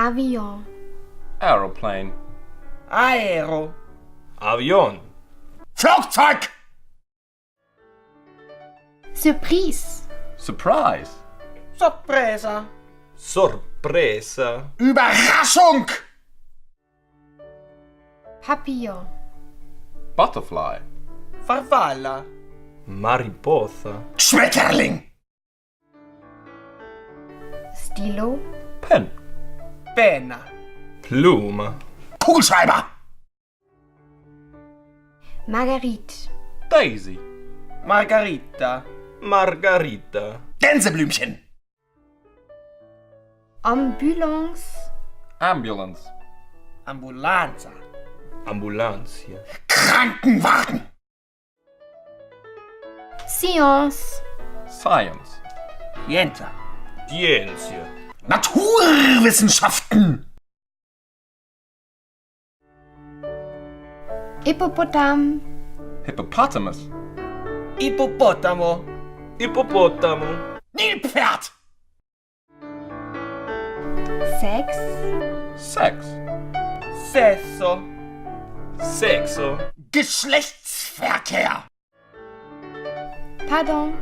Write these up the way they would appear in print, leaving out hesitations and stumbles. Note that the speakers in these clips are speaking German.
Avion. Aeroplane. Aero. Avion. Flugzeug! Surprise. Surprise. Sorpresa. Sorpresa. Überraschung! Papillon. Butterfly. Farfalla. Mariposa. Schmetterling! Stylo. Pen. Penna. Pluma. Kugelschreiber! Marguerite. Daisy. Margarita. Margarita. Gänseblümchen! Ambulance. Ambulance. Ambulanza. Ambulancia. Krankenwagen! Science. Science. Scienza. Ciencia. Naturwissenschaften! Hippopotame. Hippopotamus. Ippopotamo. Ippopotamo. Nilpferd! Sex. Sex. Sesso. Sexo. Geschlechtsverkehr! Pardon.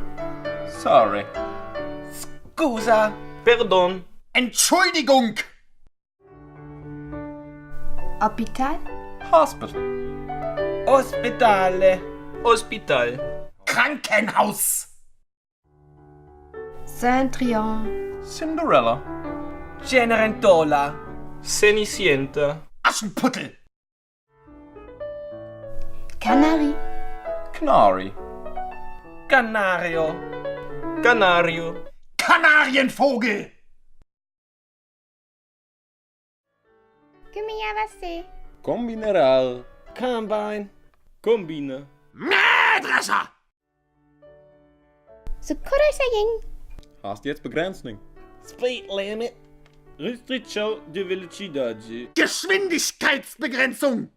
Sorry. Scusa. Perdon. Entschuldigung! Hôpital. Hospital. Ospedale. Hospital. Krankenhaus! Cendrillon. Cinderella. Cenerentola. Cenicienta. Aschenputtel! Canary. Canary. Canario. Canario. Kanarienvogel! Gummijavase. Combineral. Combine. Combina. Mähdrescher! Sukurasaying. Hast jetzt Begrenzung. Speed limit. Restrição de velocidade. Geschwindigkeitsbegrenzung!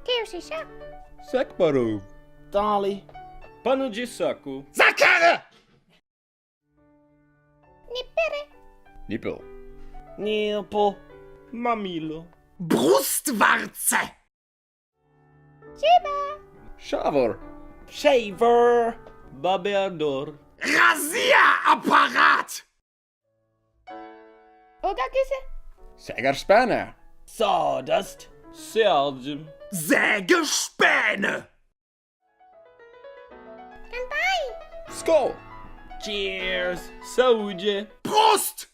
Keoshisha. Sekbarov. Dali. Pano de saco. Sackkarre! Nippere. Nippel. Nipo. Mamilo. Brustwarze! Shiba. Shower. Shaver. Babeador. Rasierapparat! Ogagüsse. Sägerspanner. Sawdust. Serge. Sägespäne! Kanpai. Skull. Cheers. Saúde. Prost!